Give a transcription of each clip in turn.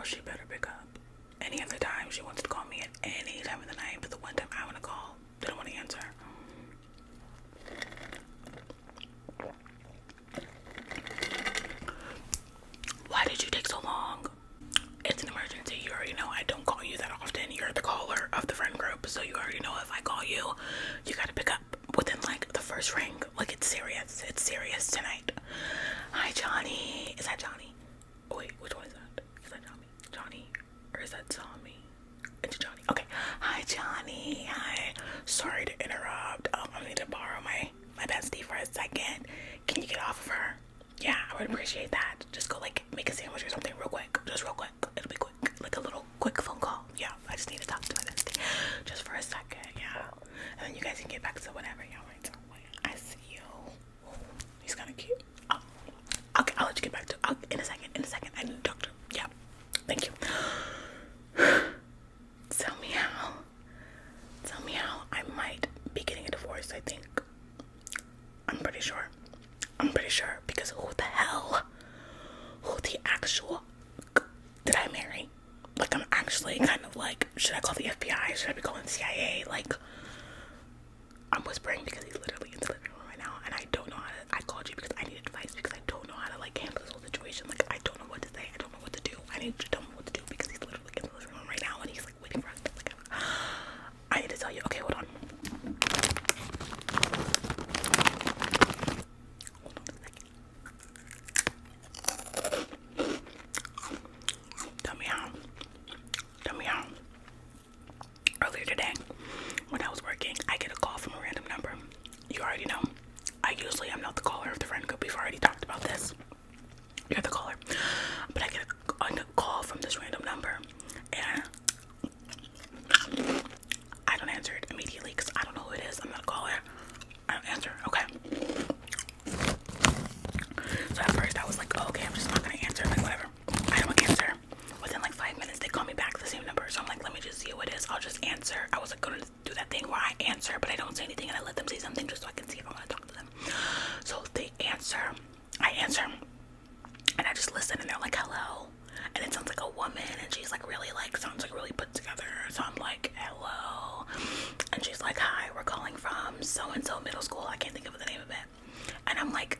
she better pick up. Any other time she wants to call me at any time of the night, but the one time I want to call, they don't want to answer. Why did you take so long? It's an emergency. You already know I don't call you that often. You're the caller of the friend group, so you already know if I call you, you gotta pick up within like the first ring. Like, it's serious. It's serious tonight. Hi, Johnny. Is that Johnny? Oh, wait, which one is that? Is that Johnny? Johnny? Or is that Tommy? It's Johnny. Okay. Hi, Johnny. Hi. Sorry to interrupt. I need to borrow my bestie for a second. Can you get off of her? Yeah, I would appreciate that. Just go like make a sandwich or something real quick. Just real quick. It'll be quick. Like a little quick phone call. Yeah, I just need to talk to my bestie. Just for a second, yeah. And then you guys can get back to whatever. Yeah, right. So, I see you. Ooh, he's kind of cute. Oh, okay, I'll let you get back to in a second. I need a doctor. Yeah. Thank you. Tell me how I might be getting a divorce, I think. I'm pretty sure because who the actual did I marry? Like, I'm actually kind of like, should I call the FBI? Should I be calling the CIA? Like, I'm whispering because he's literally in the living room right now, and I don't know how to. I called you because I need advice because I don't know how to like handle this whole situation. Like, I don't know what to say. I don't know what to do. I need you to tell me what to do because he's literally in the living room right now, and he's like waiting for us. Like, I need to tell you. Okay, hold on. Earlier today, when I was working, I get a call from a random number. You already know. I usually am not the caller of the friend group. We've already talked about this. You're the caller. But I get a call from this random number, and I don't answer it immediately because I don't know who it is. I'm not a caller. I don't answer. Okay. So at first I was like, oh, okay, I'm just not gonna answer. Like, whatever. I don't answer. Within like 5 minutes, they call me back the same number. So I'm like, let me just see who it is. I'll just answer. I was like gonna do that thing where I answer, but I don't say anything and I let them say something just so I can see if I want to talk to them. So they answer. I answer. And I just listen, and they're like, hello. And it sounds like a woman, and she's like really like, sounds like really put together. So I'm like, hello. And she's like, hi, we're calling from so-and-so middle school. I can't think of the name of it. And I'm like,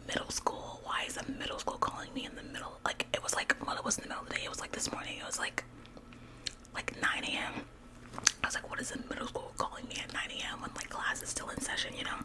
middle school? Why is a middle school calling me in the middle? Like, it was like, well, it was in the middle of the day. It was like this morning. It was like 9 a.m. I was like, what is a middle school calling me at 9 a.m. when like class is still in session, you know?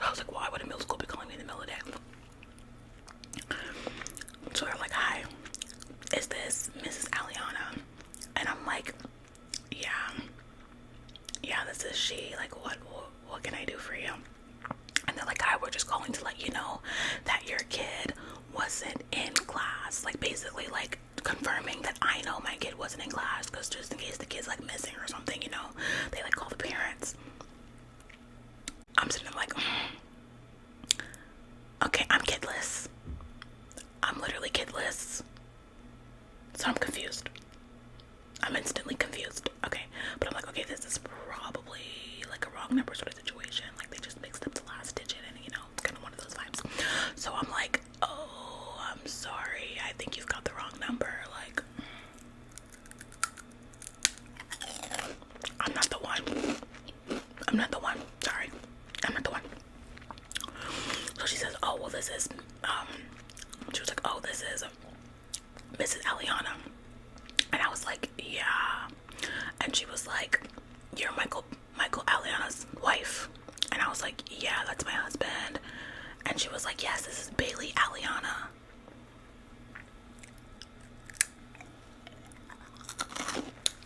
I was like, why would a middle school be calling me in the middle of the day? So they're like, hi, is this Mrs. Aliana? And I'm like, yeah, this is she. Like, what can I do for you? And they're like, hi, we're just calling to let you know that your kid wasn't in class. Like, basically, like, confirming that I know my kid wasn't in class, because just in case the kid's like missing or something, you know, they like call the parents. I'm sitting there like, okay, I'm kidless. I'm literally kidless. So I'm confused. I'm instantly confused. Okay, but I'm like, okay, this is probably like a wrong number sort of situation. Like, they just mixed up the last digit, and you know, kind of one of those vibes. So I'm like, oh, I'm sorry. I think you've got the wrong number. Like, I'm not the one. Sorry. I'm not the one. So she says, oh, well, this is, she was like, oh, this is Mrs. Aliana. And I was like, yeah. And she was like, you're Michael Aliana's wife. And I was like, yeah, that's my husband. And she was like, yes, this is Bailey Aliana.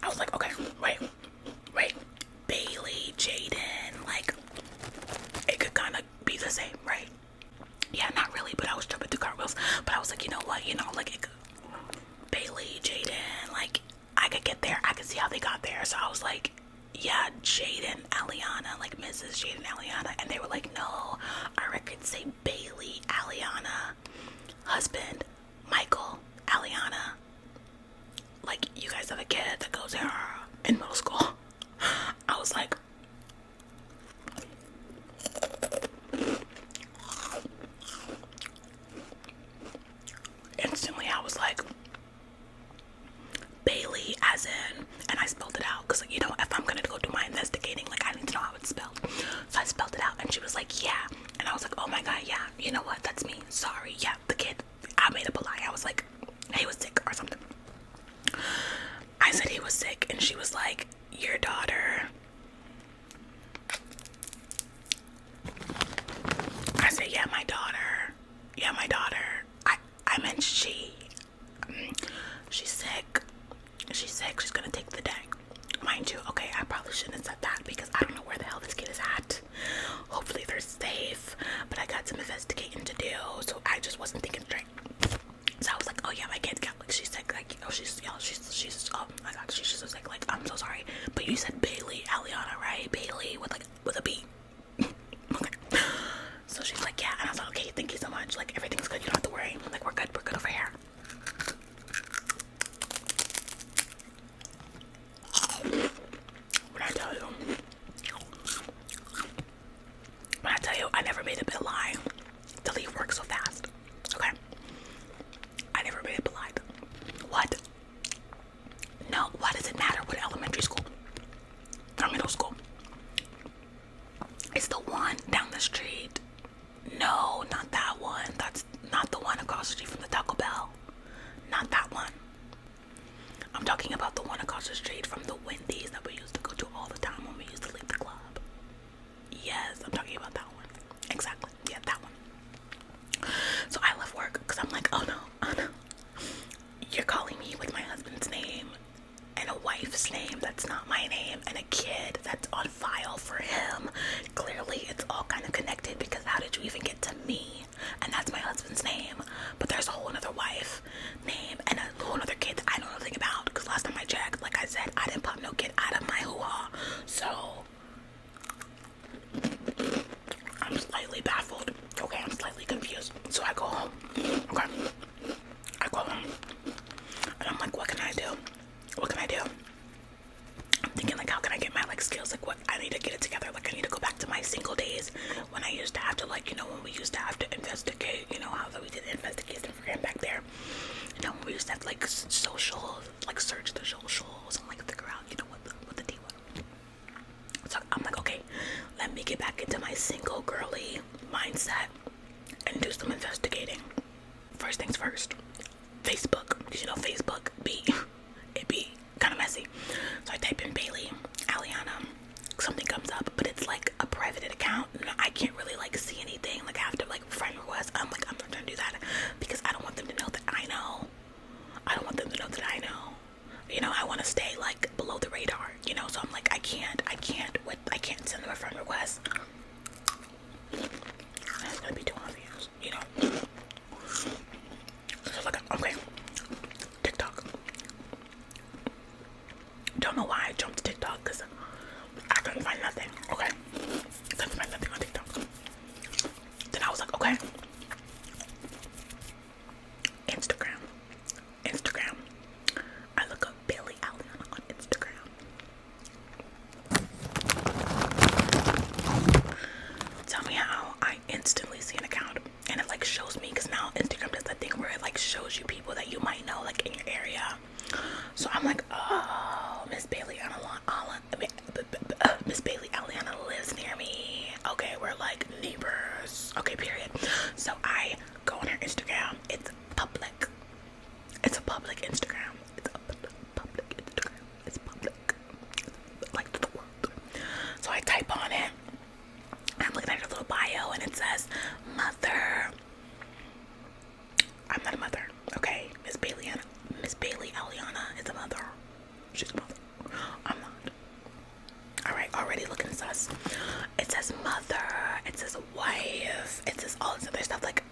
I was like, okay, wait. Bailey, Jaden, like, it could kind of be the same, right? Yeah, not really, but I was jumping through cartwheels. But I was like, you know what, like, it could, Bailey, Jaden, like, I could get there. I could see how they got there. So I was like, yeah, Jaden Aliana, like Mrs. Jaden Aliana. And they were like, no, our records say Bailey Aliana, husband Michael Aliana. Like, you guys have a kid that goes there in middle school. I was like, out? And she was like, yeah. And I was like, oh my god, yeah, you know what, that's me, sorry. Yeah, the kid, I made up a lie. I was like, he was sick or something. I said he was sick, and she was like, your daughter. I said, yeah, my daughter. Yeah, my daughter. I meant she. She's sick. She's sick. She's gonna take the day. Mind you, okay, I probably shouldn't have said that because I don't know where the hell this kid is at. Hopefully they're safe. But I got some investigating to do, so I just wasn't thinking straight. So I was like, oh yeah, my kid got, like, she's sick, like, oh, she's, oh my god, she's so sick, like, I'm so sorry. But you said Bailey, Aliana, right? Bailey with a B. Okay. So she's like, yeah, and I was like, okay, thank you so much, like, everything's good, you don't have to worry, like, we're good over here. When I tell you, I never made up a lie to leave work so fast, okay? I never made up a lie. What? No, why does it matter what elementary school or middle school? It's the one down the street. No, not that one. That's not the one across the street from the Taco Bell. Not that one. I'm talking about the one across the street from the Wendy's that we used to go to all the time when we used to leave the club. Yes, I'm talking about that one. Exactly. Yeah, that one. So I left work because I'm like, oh no. You're calling me with my husband's name and a wife's name that's not my name and a kid that's on file for him. Clearly it's all kind of connected because how did you even get to me? And that's my husband's name. But there's a whole other wife name and a whole other kid that I don't know anything about because last time I checked, like I said, I didn't pop no kid out of my hoo-ha. So I'm slightly baffled. Okay, I'm slightly confused. So I go home. Okay. I go home. And I'm like, what can I do? What can I do? I'm thinking, like, how can I get my, like, skills? Like, what? I need to get it together. Like, I need to go back to my single days when I used to have to, like, you know, when we used to have to investigate, you know, how we did investigation for him back there. You know, when we used to have, like, social, like, search the socials and, like, figure out, you know, what the deal was. So I'm like, okay, let me get back into my single girly mindset and do some investigating. First things first, Facebook, because you know Facebook it be kind of messy. So I type in Bailey, Aliana, something comes up, but it's like a private account and I can't really like see anything. Like I have to like friend request. I'm like, I'm not trying to do that because I don't want them to know that I know. I don't want them to know that I know. You know, I want to stay like below the radar, you know, so I'm like, I can't send them a friend request. That's gonna be too obvious, you know. So like, okay, TikTok. Don't know why I jumped to TikTok because I couldn't find nothing. Okay, couldn't find nothing on TikTok. Then I was like, okay, Instagram. I look up Bailey Aliana on Instagram. Tell me how I instantly see an account and it like shows me, because now Instagram does that thing where it like shows you people that you might know like in your area. So I'm like, oh, Miss Bailey Aliana lives near me. Okay, we're like neighbors. Okay, period. So I go on her Instagram. It's public. It's a public Instagram. It's a public Instagram. It's public. Like the world. So I type on it. I'm looking at her little bio and it says, mother. I'm not a mother. Okay, Miss Bailey Aliana is a mother. She's a mother. I'm not. Alright, already looking sus. It says mother. It says wife. It says all this other stuff. Like,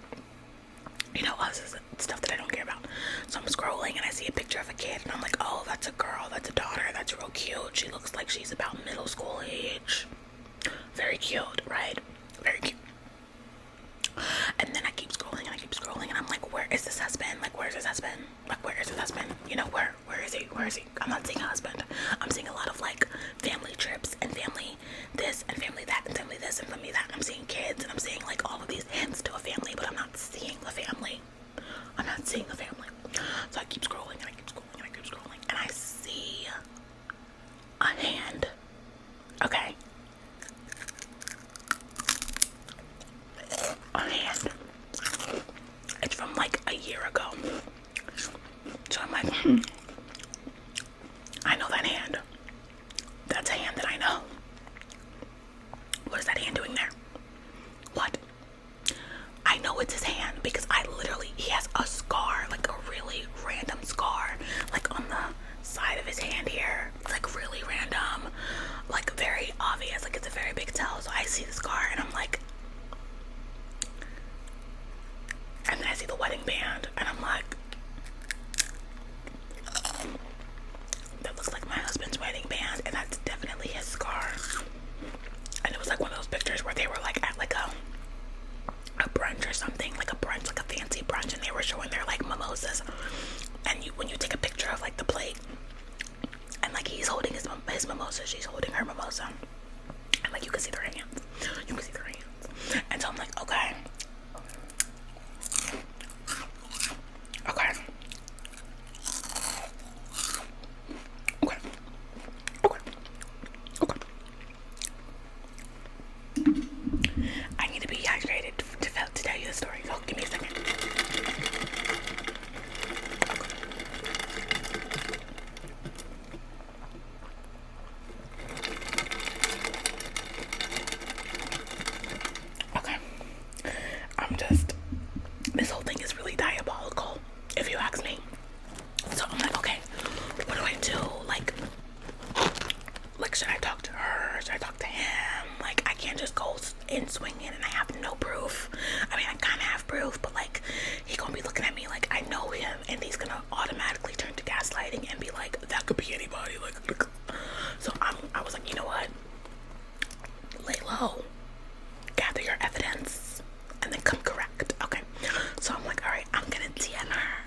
like, I know that hand. That's a hand that I know. What is that hand doing there? What? I know it's his hand because he has a scar, like a really random scar, like on the side of his hand here. It's like really random, like very obvious, like it's a very big tell. So I see the scar and I'm like, and then I see the wedding band and I'm like, that looks like my husband's wedding band, and that's definitely his scar. And it was like one of those pictures where they were like at like a brunch or something, like a brunch, like a fancy brunch, and they were showing their like mimosas. And when you take a picture of like the plate, and like he's holding his mimosa, she's holding her mimosa, and like you can see their hands. You can see their hands. And so I'm like, okay. Okay. Okay. Okay. Okay. I need to be hydrated to tell you the story. So give me a second. Okay. This whole thing is really diabolical, if you ask me. So I'm like, okay, what do I do? Like, should I talk to her? Should I talk to him? Like, I can't just go in swinging and I have no proof. I mean, I kind of have proof, but like, he gonna be looking at me like I know him, and he's gonna automatically turn to gaslighting and be like, that could be anybody. Like, so I was like, you know what? Lay low, gather your evidence, and then come correct. Okay. So I'm like, all right, I'm gonna DM her.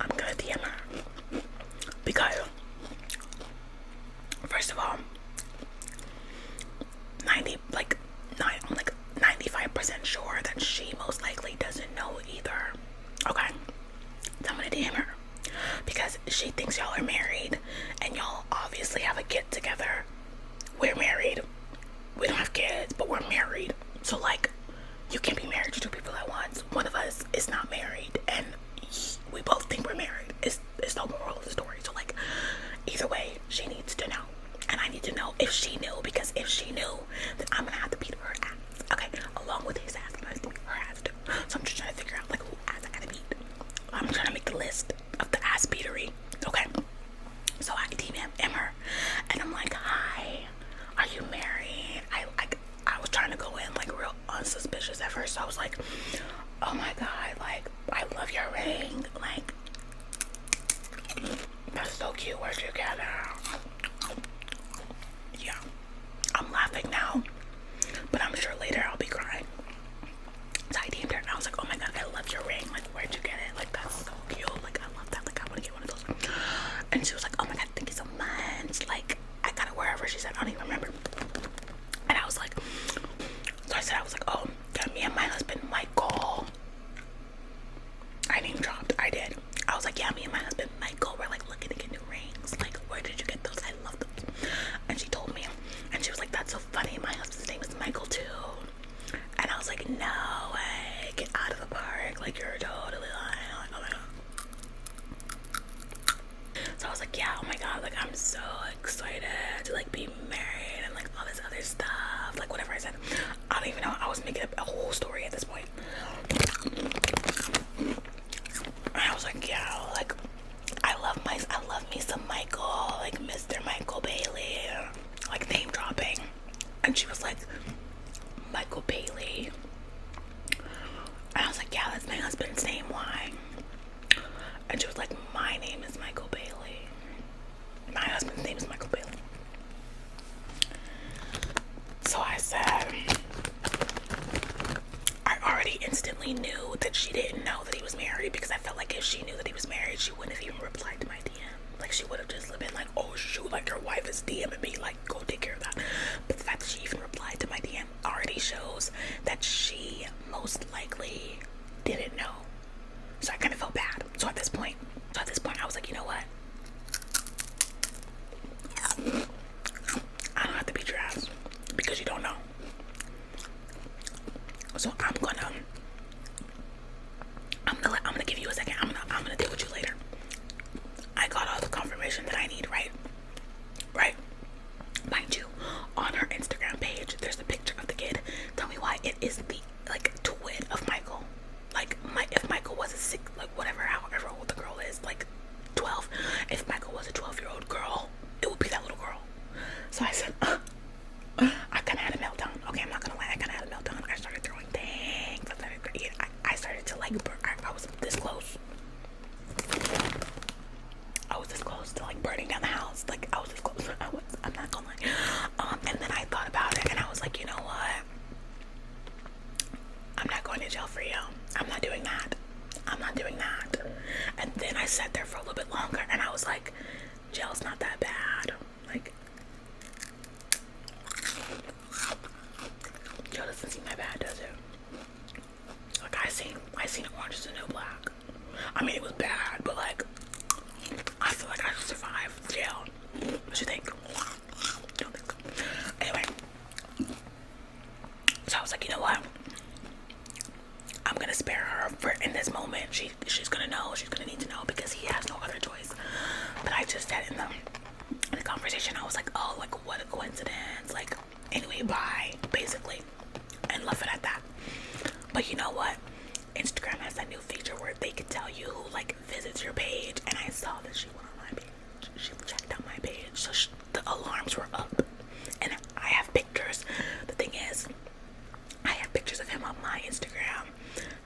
I'm gonna DM her because, first of all, I'm like 95% sure that she most likely doesn't know either. Okay, so I'm gonna DM her because she thinks y'all are married, and y'all obviously have a kid together. We're married. We don't have kids, but we're married. So like, you can't be married to two people at once. One of us is not married, and we both think we're married. It's the moral of the story. So like, either way, she needs to know, and I need to know if she knew, because if she knew, then I'm gonna have to beat her ass. Okay, along with his ass, I'm gonna have to beat her ass too. So I'm just trying to figure out like who ass I gotta beat. I'm trying to make the list of the ass beatery. Okay, so I DM her, and I'm like, hi, are you married? I was trying to go in like real unsuspicious at first. So I was like, oh my god, like, I love your ring. Like, that's so cute. Where'd you get it? Yeah, I'm laughing now, but I'm sure later I'll be crying. So I DM'd her and I was like, oh my god, I love your ring. Like, where'd you get it? Like, that's so cute. Like, I love that. Like, I want to get one of those. And she was like, oh my god, thank you so much. Like, I got it wherever. She said, I don't even remember. And I was like, so I said, oh, yeah, me and my husband Michael. I name dropped. I did. I was like, yeah, me and my husband Michael were like looking to get new rings. Like, where did you get those? I love those. And she told me, and she was like, that's so funny. My husband's name is Michael too. And I was like, no way, get out of the park. Like, you're totally lying. Like, oh my god. So I was like, yeah, oh my god, like, I'm so excited to like be married and like all this other stuff. Like, whatever I said. I don't even know. I was making up a whole story at this point. And I was like, yeah, like, I love me some Michael, like Mr. Michael Bailey, like name dropping. And she was like, Michael Bailey. And I was like, yeah, that's my husband's name. Why? And she was like, my name is Michael Bailey. My husband's name is Michael Bailey. So I said, I already instantly knew that she didn't know that he was married, because I felt like if she knew that he was married, she wouldn't have even replied to my DM. Like, she would have just been like, oh shoot, like your wife is DMing me, like go take care of that. But the fact that she even replied to my DM already shows that she most likely didn't know. So I kind of felt bad. So at this point I was like, you know what? I don't have to beat your ass because you don't know. So I'm gonna give you a second. I'm gonna deal with you later. I got all the confirmation that I need, right? Right? Mind you, on her Instagram page, there's a picture of the kid. Tell me why it is the like twin of Michael. Like if Michael was a however old the girl is, like 12. If Michael was a 12-year-old girl, it would be that little girl. So I said, I kind of had a meltdown. Okay, I'm not gonna lie, I kind of had a meltdown. I started throwing things. I started to like, I was this close. I was this close to like burning down the house. Like I was this close. I'm not gonna lie. And then I thought about it, and I was like, you know what? I'm not going to jail for you. I'm not doing that. I'm not doing that. And then I sat there for a little bit longer, and I was like, jail's not that bad. Like, jail doesn't seem that bad, does it? Like I seen Orange is the New Black. I mean, it was bad, but like, I feel like I could survive jail. What you think? Don't think so. Anyway, so I was like, you know what? I'm gonna spare her for in this moment. She's gonna know. She's gonna need to know because he has no other choice. But I just said in the conversation, I was like, oh, like what a coincidence. Like, anyway, bye, basically, and left it at that. But you know what? Instagram has that new feature where they can tell you who like visits your page, and I saw that she went on my page. She checked out my page, so the alarms were up, and I have pictures. The thing is, I have pictures of him on my Instagram.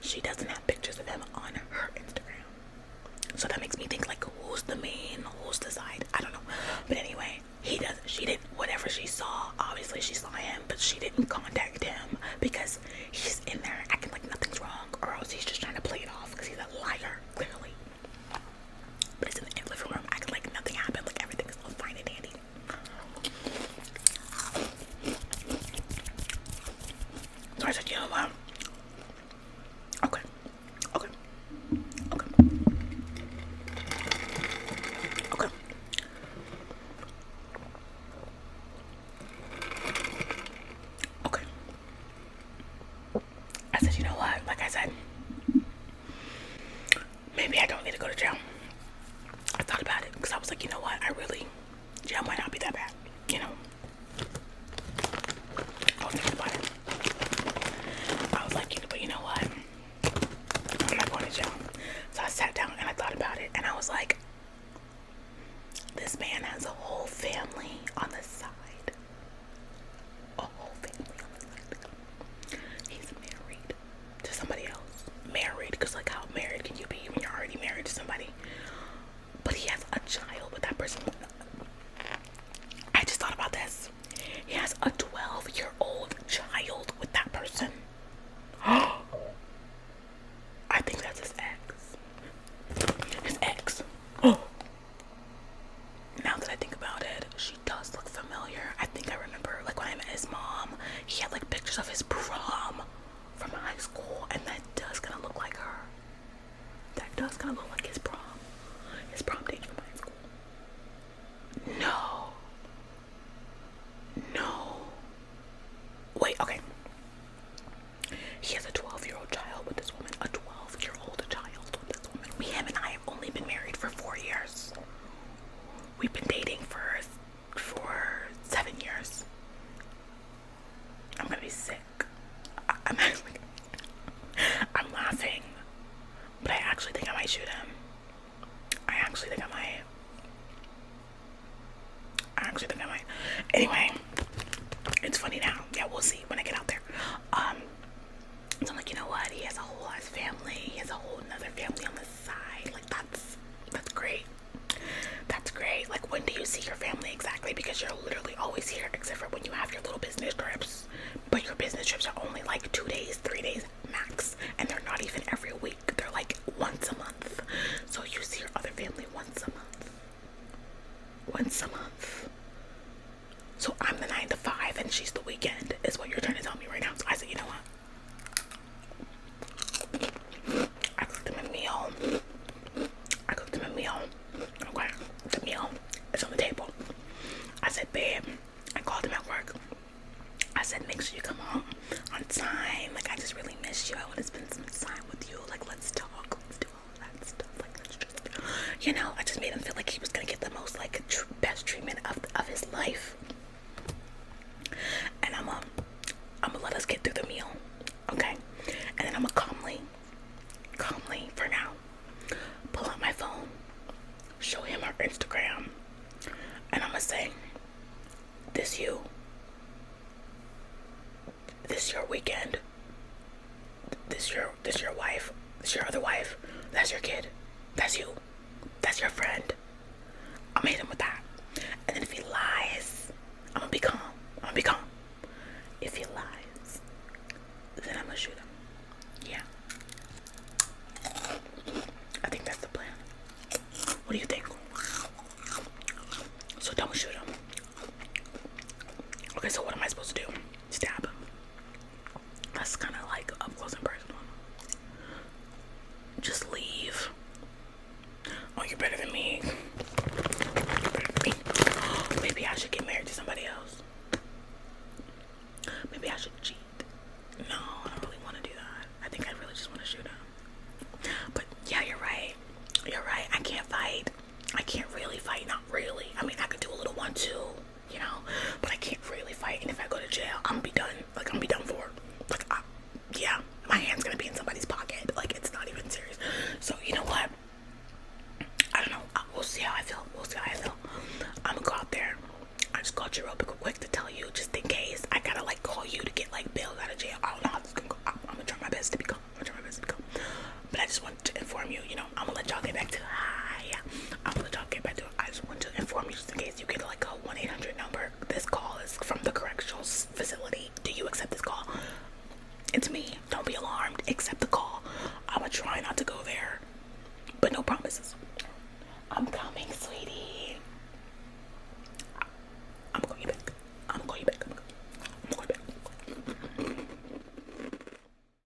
She doesn't have pictures of him on her Instagram, so that makes me think like, who's the main, who's the side? I don't know. But anyway, she didn't. Whatever she saw, obviously she saw him, but she didn't contact him because he's in there acting like nothing's wrong, or else he's just trying to play it off because he's a liar, clearly. But he's in the living room acting like nothing happened, like everything is all fine and dandy. So I said, you know what? Okay. Okay. Okay. Okay. Okay. I said, you know what? Like I said, maybe I don't need to go to jail. I thought about it because I was like, you know what? Jail might not be that bad, you know? I was thinking about it. I was like, but you know what? I'm not going to jail. So I sat down and I thought about it, and I was like, this man has a whole family on the side. A whole family on the side. He's married to somebody else. Married, because like how married can you be when you're already married to somebody? But he has a child with that person. I just thought about this. He has a 12-year-old child with that person. I think that's his ex. His ex. Oh. Now that I think about it, she does look familiar. I think I remember, like when I met his mom, he had like pictures of his prom from high school, and that does kind of look like her. That does kind of look like his prom date from high school. No. Wait, okay. He has a 12-year-old child with this woman. A 12-year-old child with this woman. Him and I have only been married for 4 years. We've been dating for 7 years. I'm gonna be sick. I'm laughing, but I actually think I might shoot him. I actually think I might. Anyway, it's funny now. Yeah, we'll see when I get out there. So I'm like, you know what? He has a whole ass family. He has a whole another family on the side. Like that's great. That's great. Like, when do you see your family exactly? Because you're literally always here, except for when you have your little business trips. But your business trips are only like 2 days, 3 days max, and they're not even every week. They're like once a month. So you see your other family once a month. Once a month. So I'm the 9 to 5 and she's the weekend, is what you're trying to tell me right now. So I said, you know what? I cooked him a meal. Okay, the meal is on the table. I said, babe, I called him at work. you. I want to spend some time with you. Like, let's talk. Let's do all that stuff. Like, let's just, you know, I just made him feel like he was gonna get the most, like, best treatment of his life. And I'm gonna let us get through the meal, okay? And then I'm gonna calmly, for now, pull out my phone, show him our Instagram, and I'm gonna say, this you. This your weekend. This your wife. This your other wife. That's your kid. That's you. That's your friend. I'm gonna hit him with that. And then if he lies, I'm gonna be calm. If he lies, then I'm gonna shoot him. Yeah. I think that's the plan. What do you think? So don't shoot him. Okay, so what am I supposed to do? Stab him. That's kind of like up close and personal. Just leave. Oh, you're better than me. Maybe I should get married to somebody else. Maybe I should cheat. No, I don't really want to do that. I think I really just want to shoot him. But yeah, you're right. I can't fight. I can't really fight. Not really. I mean, I could do a little 1-2, you know, but I can't really fight. And if I go to jail, I'm gonna be done. Like, I'm gonna be done for. Like, yeah, my hand's gonna be in somebody's pocket. Like, it's not even serious. So you know what? I don't know. We'll see how I feel. I'm gonna go out there. I just called you real quick to tell you, just in case I gotta like call you to get like bailed out of jail. I don't know how this is gonna go. I'm gonna try my best to be calm. But I just wanted to inform you. You know, I'm gonna let y'all get